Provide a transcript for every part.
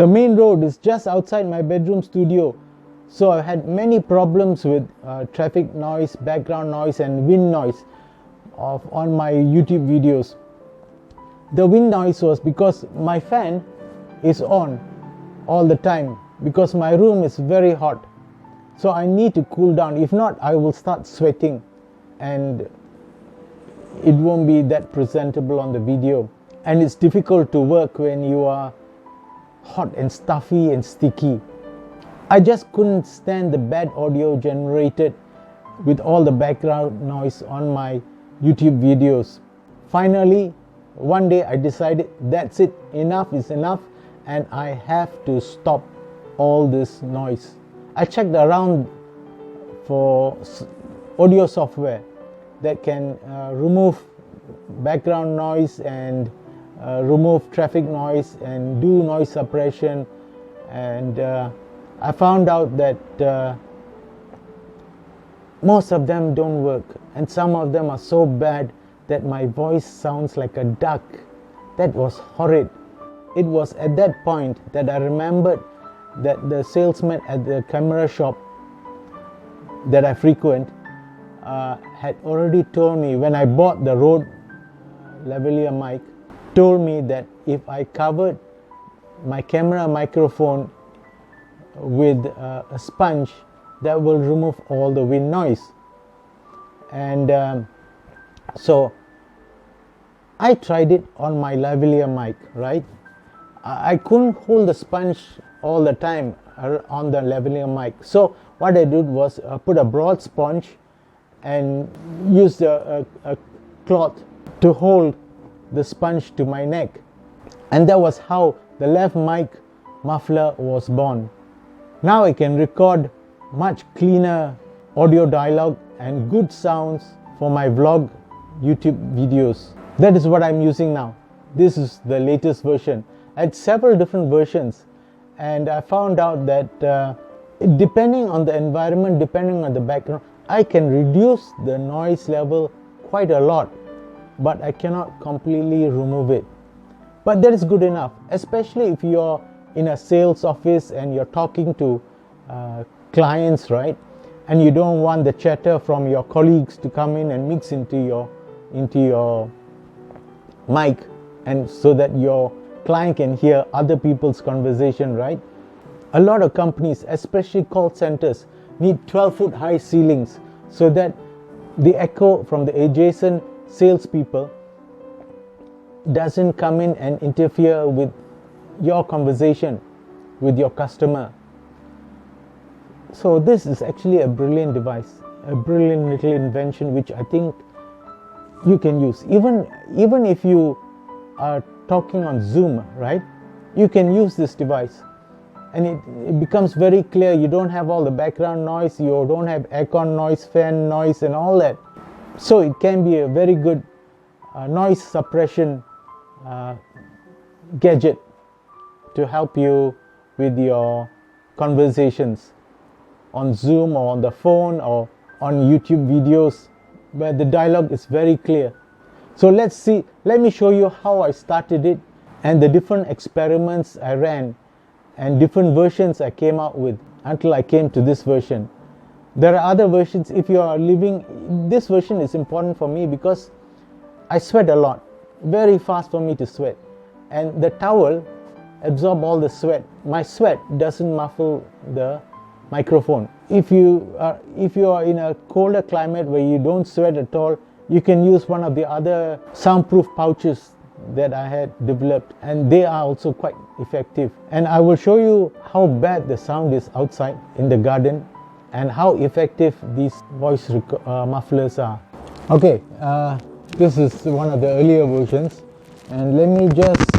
The main road is just outside my bedroom studio, so I had many problems with traffic noise, background noise and wind noise on my YouTube videos. The wind noise was because my fan is on all the time because my room is very hot, so I need to cool down. If not, I will start sweating and it won't be that presentable on the video, and it's difficult to work when you are hot and stuffy and sticky. I just couldn't stand the bad audio generated with all the background noise on my YouTube videos. Finally, one day I decided that's it, enough is enough, and I have to stop all this noise. I checked around for audio software that can remove background noise and remove traffic noise and do noise suppression, and I found out that most of them don't work, and some of them are so bad that my voice sounds like a duck. That was horrid. It was at that point that I remembered that the salesman at the camera shop that I frequent had already told me, when I bought the Rode lavalier mic, told me that if I covered my camera microphone with a sponge, that will remove all the wind noise. And so I tried it on my lavalier mic, right? I couldn't hold the sponge all the time on the lavalier mic. So what I did was put a broad sponge and used a cloth to hold the sponge to my neck. And that was how the lav mic muffler was born. Now I can record much cleaner audio dialogue and good sounds for my vlog YouTube videos. That is what I'm using now. This is the latest version. I had several different versions, and I found out that depending on the environment, depending on the background, I can reduce the noise level quite a lot, but I cannot completely remove it. But that is good enough, especially if you're in a sales office and you're talking to clients, right? And you don't want the chatter from your colleagues to come in and mix into your mic, and so that your client can hear other people's conversation, right? A lot of companies, especially call centers, need 12-foot high ceilings so that the echo from the adjacent salespeople doesn't come in and interfere with your conversation with your customer. So this is actually a brilliant device, a brilliant little invention which I think you can use. Even if you are talking on Zoom, right? You can use this device, and it becomes very clear. You don't have all the background noise, you don't have aircon noise, fan noise and all that. So it can be a very good noise suppression gadget to help you with your conversations on Zoom or on the phone or on YouTube videos where the dialogue is very clear. So let me show you how I started it and the different experiments I ran and different versions I came out with until I came to this version. There are other versions. If you are living, this version is important for me because I sweat a lot, very fast for me to sweat, and the towel absorbs all the sweat. My sweat doesn't muffle the microphone. If you are in a colder climate where you don't sweat at all, you can use one of the other soundproof pouches that I had developed, and they are also quite effective. And I will show you how bad the sound is outside in the garden and how effective these voice mufflers are. Okay, this is one of the earlier versions, and let me just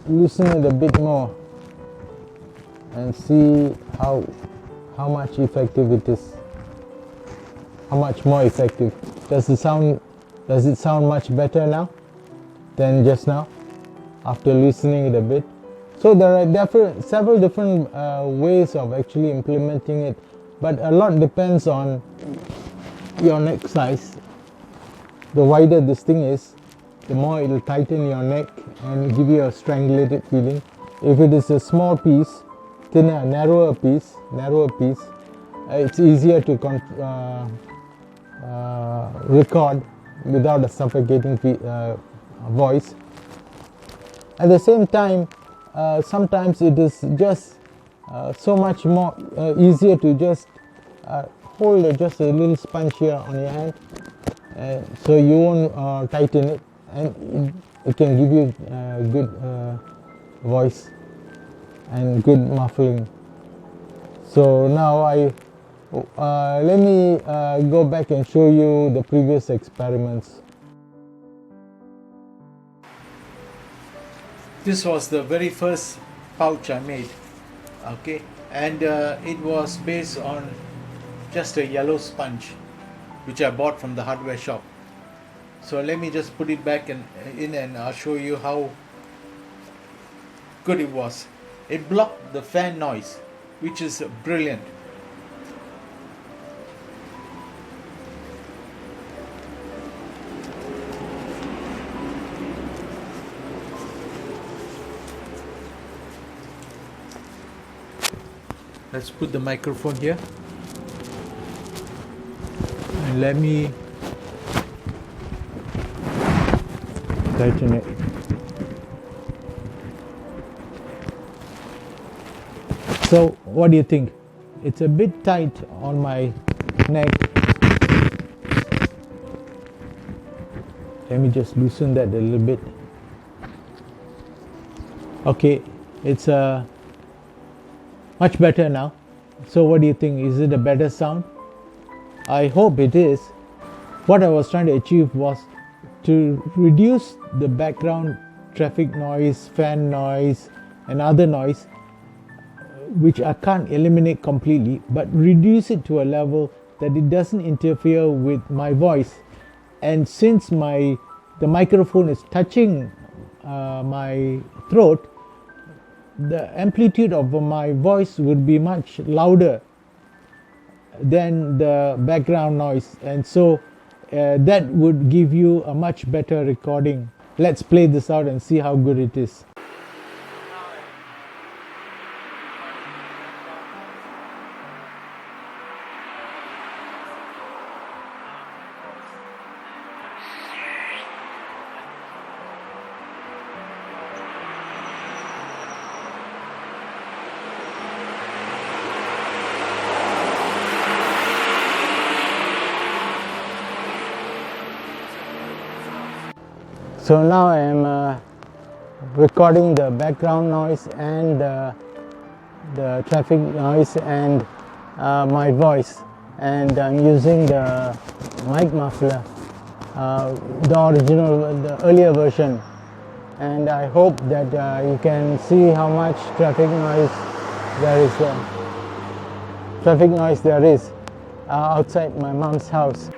loosen it a bit more and see how much effective it is. How much more effective? Does it sound much better now than just now after loosening it a bit? So there are several different ways of actually implementing it, but a lot depends on your neck size. The wider this thing is, the more it will tighten your neck and give you a strangulated feeling. If it is a small piece, thinner, narrower piece, it's easier to record without a suffocating voice. At the same time, sometimes it is just so much more easier to just hold just a little sponge here on your hand, so you won't tighten it, and it can give you good voice and good muffling. So now let me go back and show you the previous experiments. This was the very first pouch I made, okay, and it was based on just a yellow sponge which I bought from the hardware shop. So let me just put it back in and I'll show you how good it was. It blocked the fan noise, which is brilliant. Let's put the microphone here and let me Tighten it. So what do you think? It's a bit tight on my neck. Let me just loosen that a little bit. Okay, it's much better now. So what do you think? Is it a better sound? I hope it is. What I was trying to achieve was to reduce the background traffic noise, fan noise, and other noise, which I can't eliminate completely, but reduce it to a level that it doesn't interfere with my voice. And since the microphone is touching my throat, the amplitude of my voice would be much louder than the background noise, and so that would give you a much better recording. Let's play this out and see how good it is. So now I am recording the background noise and the traffic noise and my voice, and I'm using the mic muffler, the earlier version, and I hope that you can see how much traffic noise there is outside my mom's house.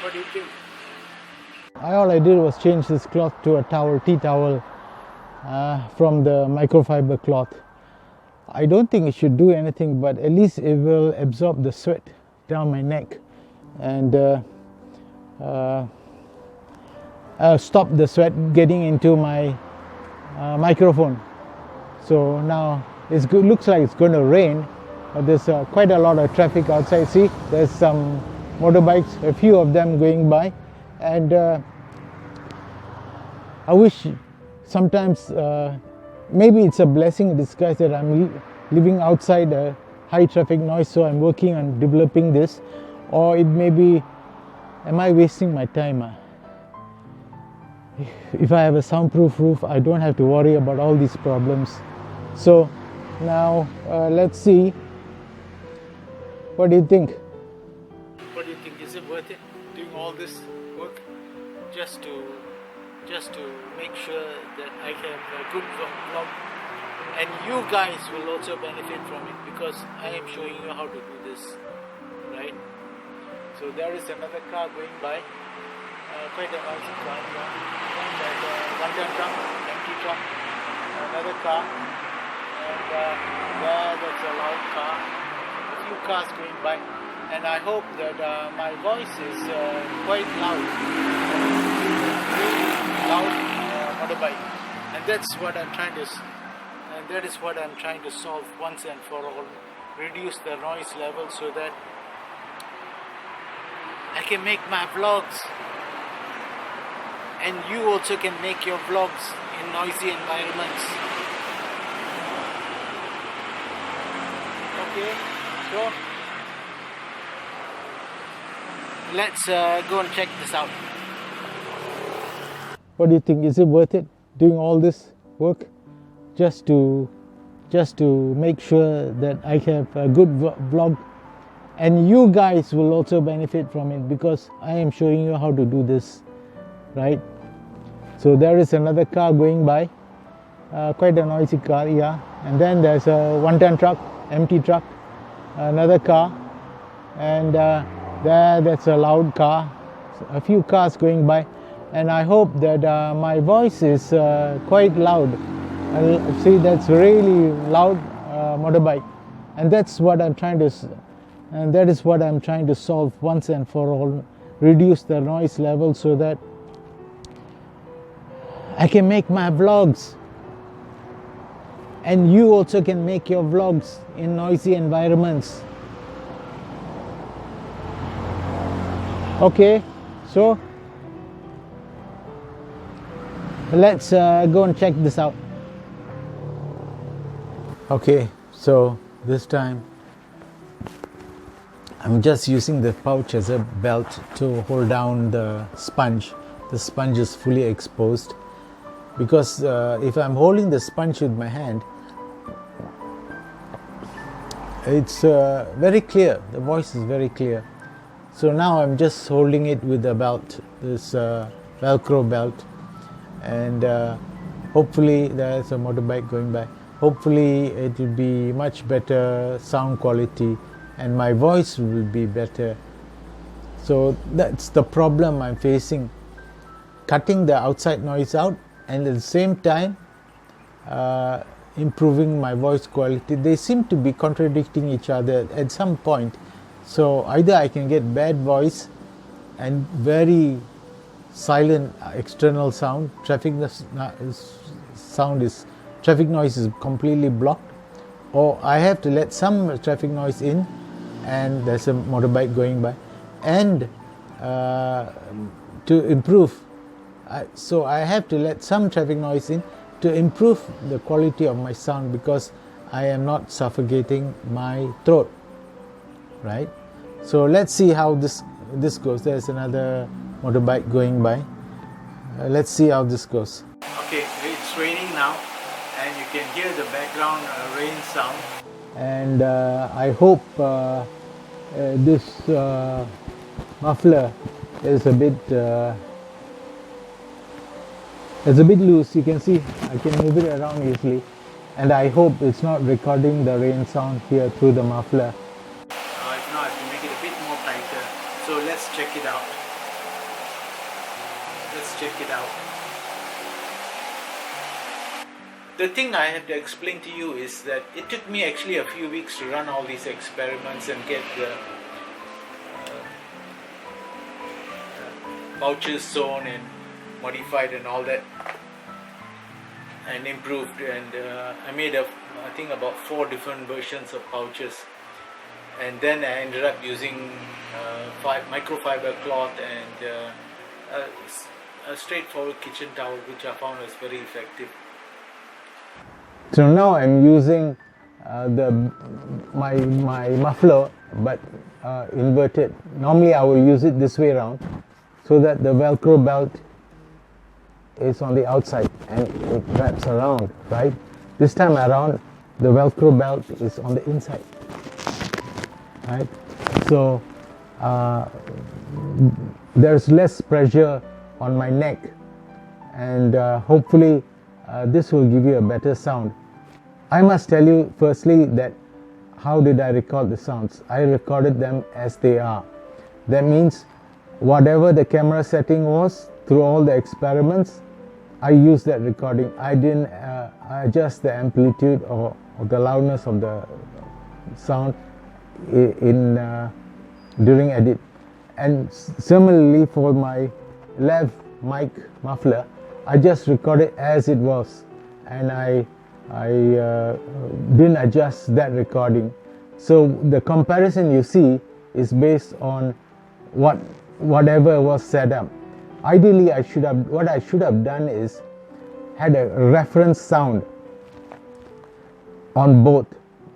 What do you think? All I did was change this cloth to a towel, tea towel, from the microfiber cloth. I don't think it should do anything, but at least it will absorb the sweat down my neck and stop the sweat getting into my microphone. So now it's good. Looks like it's going to rain, but there's quite a lot of traffic outside. See, there's some motorbikes, a few of them going by, and I wish sometimes maybe it's a blessing in disguise that I'm living outside a high traffic noise, so I'm working on developing this, or it may be, am I wasting my time? if I have a soundproof roof, I don't have to worry about all these problems. So now let's see. What do you think? What do you think? Is it worth it doing all this work just to make sure that I have a good vlog, and you guys will also benefit from it because I am showing you how to do this, right? So there is another car going by, quite a noisy car. There's a one-ton truck, empty truck, another car, and that's a loud car. A few cars going by, and I hope that my voice is quite loud, really loud motorbike, and that's what I'm trying to, and that is what I'm trying to solve once and for all. Reduce the noise level so that I can make my vlogs, and you also can make your vlogs in noisy environments. Okay, so let's go and check this out. What do you think? Is it worth it doing all this work just to make sure that I have a good vlog, and you guys will also benefit from it because I am showing you how to do this, right? So there is another car going by, quite a noisy car, yeah. And then there's a one-ton truck, empty truck, another car, and that's a loud car, a few cars going by, and I hope that my voice is quite loud. See, that's really loud motorbike, and that's what I'm trying to, and that is what I'm trying to solve once and for all. Reduce the noise level so that I can make my vlogs, and you also can make your vlogs in noisy environments. Okay, so let's go and check this out. Okay, so this time I'm just using the pouch as a belt to hold down the sponge. The sponge is fully exposed because if I'm holding the sponge with my hand, it's very clear. The voice is very clear. So now I'm just holding it with the belt, this Velcro belt, and hopefully there's a motorbike going by. Hopefully it will be much better sound quality and my voice will be better. So that's the problem I'm facing, cutting the outside noise out and at the same time improving my voice quality. They seem to be contradicting each other at some point. So either I can get bad voice and very silent external sound, traffic noise is completely blocked, or I have to let some traffic noise in and there's a motorbike going by, and to improve, so I have to let some traffic noise in to improve the quality of my sound because I am not suffocating my throat, right? So let's see how this goes. There's another motorbike going by. Let's see how this goes. Okay, it's raining now and you can hear the background rain sound, and I hope this muffler is a bit loose. You can see I can move it around easily, and I hope it's not recording the rain sound here through the muffler. If not, I have to make it a bit more tighter. So let's check it out. The thing I have to explain to you is that it took me actually a few weeks to run all these experiments and get the pouches sewn and modified and all that and improved, and I made I think about 4 different versions of pouches, and then I ended up using microfiber cloth and a straightforward kitchen towel, which I found was very effective. So now I'm using my muffler, but inverted. Normally I will use it this way around, so that the Velcro belt is on the outside and it wraps around, right? This time around, the Velcro belt is on the inside, right? So there's less pressure on my neck, and hopefully this will give you a better sound. I must tell you firstly that how did I record the sounds? I recorded them as they are. That means whatever the camera setting was through all the experiments, I used that recording. I didn't adjust the amplitude or the loudness of the sound during edit. And similarly for my lav mic muffler, I just recorded as it was, and I didn't adjust that recording. So the comparison you see is based on whatever was set up. Ideally, what I should have done is had a reference sound on both,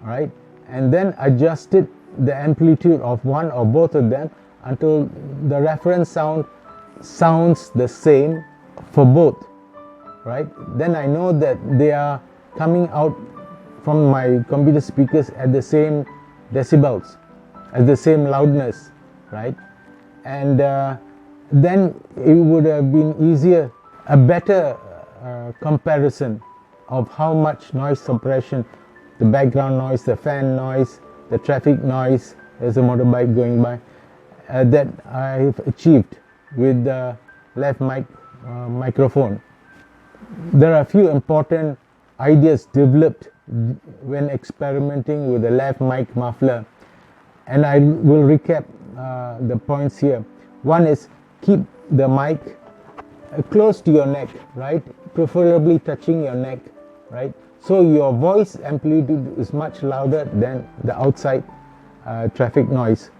right? And then adjusted the amplitude of one or both of them until the reference sound sounds the same for both, right? Then I know that they are coming out from my computer speakers at the same decibels, at the same loudness, right? And then it would have been easier, a better comparison of how much noise suppression, the background noise, the fan noise, the traffic noise, there's a motorbike going by, that I've achieved with the left microphone. There are a few important ideas developed when experimenting with the left mic muffler, and I will recap the points here. One is keep the mic close to your neck, right? Preferably touching your neck, right? So your voice amplitude is much louder than the outside traffic noise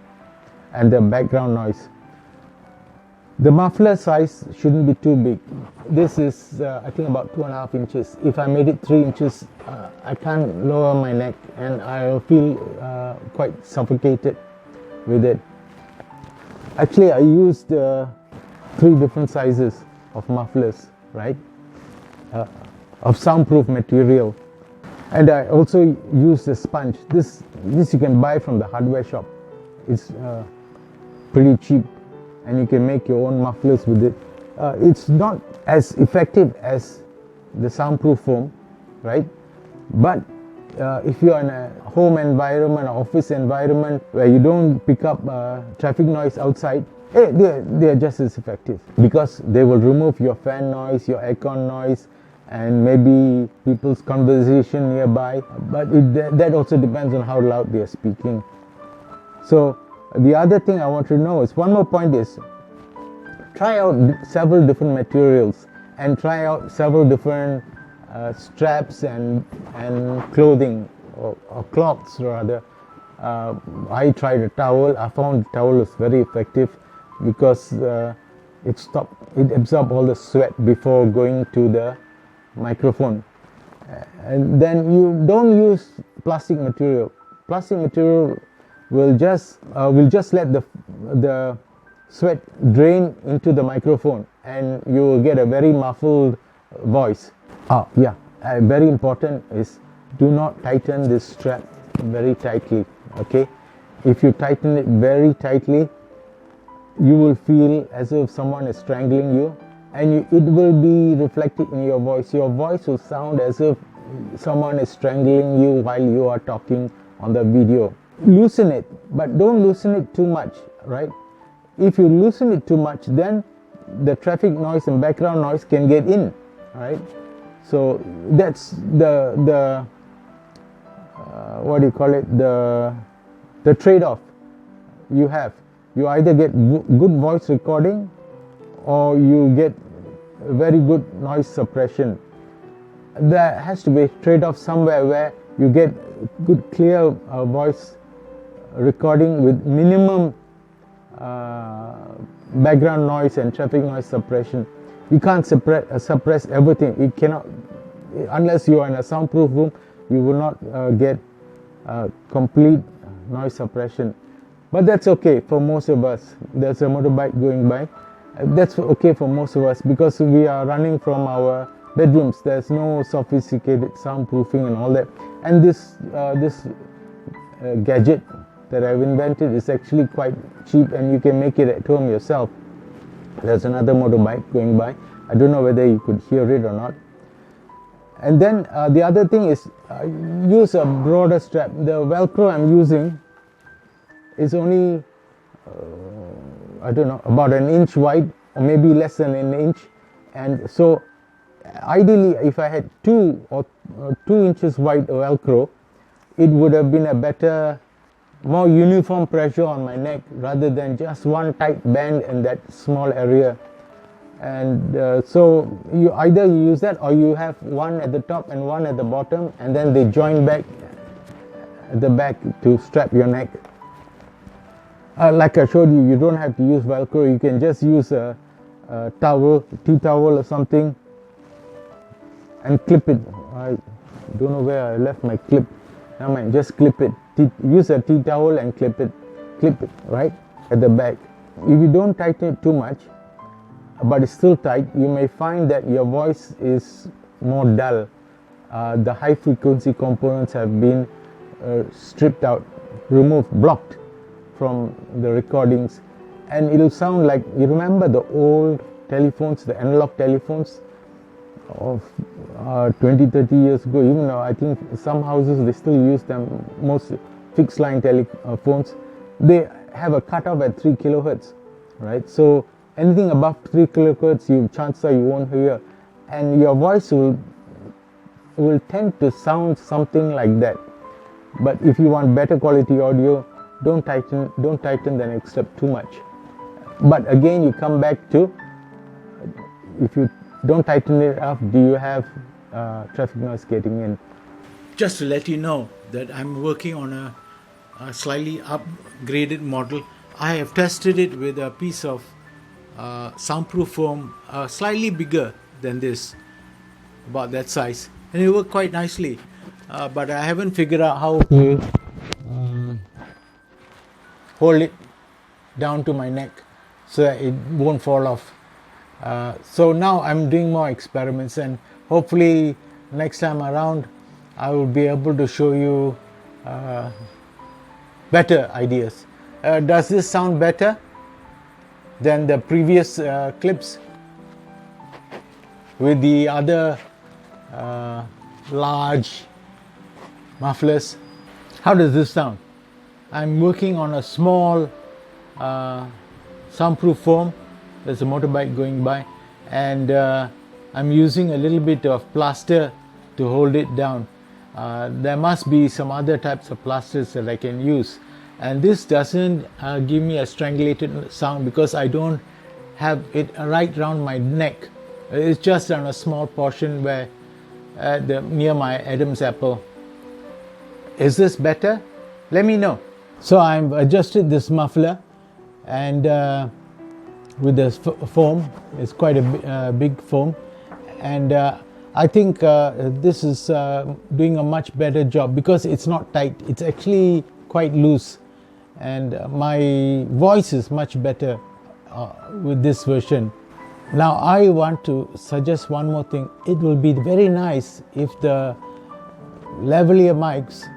and the background noise. The muffler size shouldn't be too big. This is I think about 2.5 inches. If I made it 3 inches, I can't lower my neck and I'll feel quite suffocated with it. Actually, I used 3 different sizes of mufflers, right? Of soundproof material. And I also used a sponge. This you can buy from the hardware shop. It's pretty cheap, and you can make your own mufflers with it. It's not as effective as the soundproof foam, right? But if you're in a home environment or office environment where you don't pick up traffic noise outside, they're just as effective, because they will remove your fan noise, your aircon noise, and maybe people's conversation nearby. But that also depends on how loud they are speaking. So the other thing I want to know is, one more point is, try out several different materials and try out several different straps and clothing or cloths rather. I tried a towel. I found the towel was very effective because it absorbed all the sweat before going to the microphone. And then you don't use plastic material. Plastic material will just let the sweat drain into the microphone, and you will get a very muffled voice. Very important is, do not tighten this strap very tightly. Okay, if you tighten it very tightly, you will feel as if someone is strangling you, and it will be reflected in your voice. Your voice will sound as if someone is strangling you while you are talking on the video. Loosen it, but don't loosen it too much, right? If you loosen it too much, then the traffic noise and background noise can get in, right? So that's the what do you call it, the trade-off you have. You either get good voice recording or you get very good noise suppression. There has to be a trade-off somewhere where you get good clear voice recording with minimum background noise and traffic noise suppression. You can't suppress everything. You cannot, unless you are in a soundproof room, you will not get complete noise suppression. But that's okay for most of us. There's a motorbike going by, That's okay for most of us because we are running from our bedrooms. There's no sophisticated soundproofing and all that. And this gadget that I've invented is actually quite cheap, and you can make it at home yourself. There's another motorbike going by. I don't know whether you could hear it or not. And then the other thing is use a broader strap. The Velcro I'm using is only I don't know, about an inch wide, or maybe less than an inch. And so ideally, if I had 2 inches wide Velcro, it would have been a better, more uniform pressure on my neck rather than just one tight band in that small area. And so you either use that, or you have one at the top and one at the bottom, and then they join back at the back to strap your neck. Like I showed you, you don't have to use Velcro. You can just use a towel, tea towel or something, and clip it. I don't know where I left my clip. Never mind, just clip it. Use a tea towel and clip it right at the back. If you don't tighten it too much, but it's still tight, you may find that your voice is more dull. The high frequency components have been stripped out, removed, blocked from the recordings, and it'll sound like, you remember the old telephones, the analog telephones of 20-30 years ago. Even now I think some houses they still use them. Most fixed line telephones, they have a cutoff at 3 kilohertz, right? So anything above 3 kilohertz, chances are you won't hear, and your voice will tend to sound something like that. But if you want better quality audio, don't tighten the neck strap too much. But again, you come back to, if you don't tighten it up, do you have traffic noise getting in? Just to let you know that I'm working on a slightly upgraded model. I have tested it with a piece of soundproof foam slightly bigger than this, about that size, and it worked quite nicely. But I haven't figured out how to hold it down to my neck so that it won't fall off. So now I'm doing more experiments, and hopefully next time around I will be able to show you better ideas. Does this sound better than the previous clips with the other large mufflers? How does this sound? I'm working on a small soundproof foam. There's a motorbike going by, and I'm using a little bit of plaster to hold it down. There must be some other types of plasters that I can use, and this doesn't give me a strangulated sound because I don't have it right around my neck. It's just on a small portion where near my Adam's apple. Is this better? Let me know. So I've adjusted this muffler, and with this foam, it's quite a big foam, and I think this is doing a much better job because it's not tight. It's actually quite loose, and my voice is much better with this version. Now I want to suggest one more thing. It will be very nice if the lavalier mics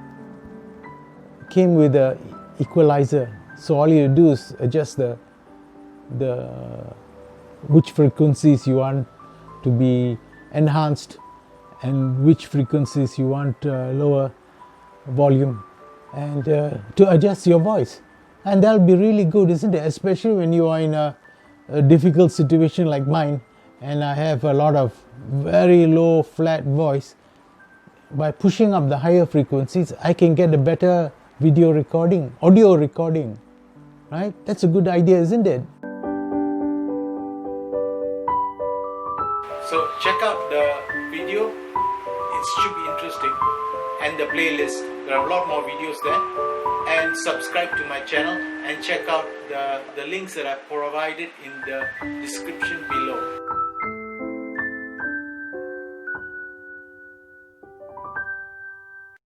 came with a equalizer, so all you do is adjust the which frequencies you want to be enhanced and which frequencies you want lower volume, and to adjust your voice, and that'll be really good, isn't it? Especially when you are in a difficult situation like mine, and I have a lot of very low flat voice. By pushing up the higher frequencies, I can get a better audio recording, right? That's a good idea, isn't it? So check out the video, it should be interesting, and the playlist. There are a lot more videos there, and subscribe to my channel and check out the links that I've provided in the description below.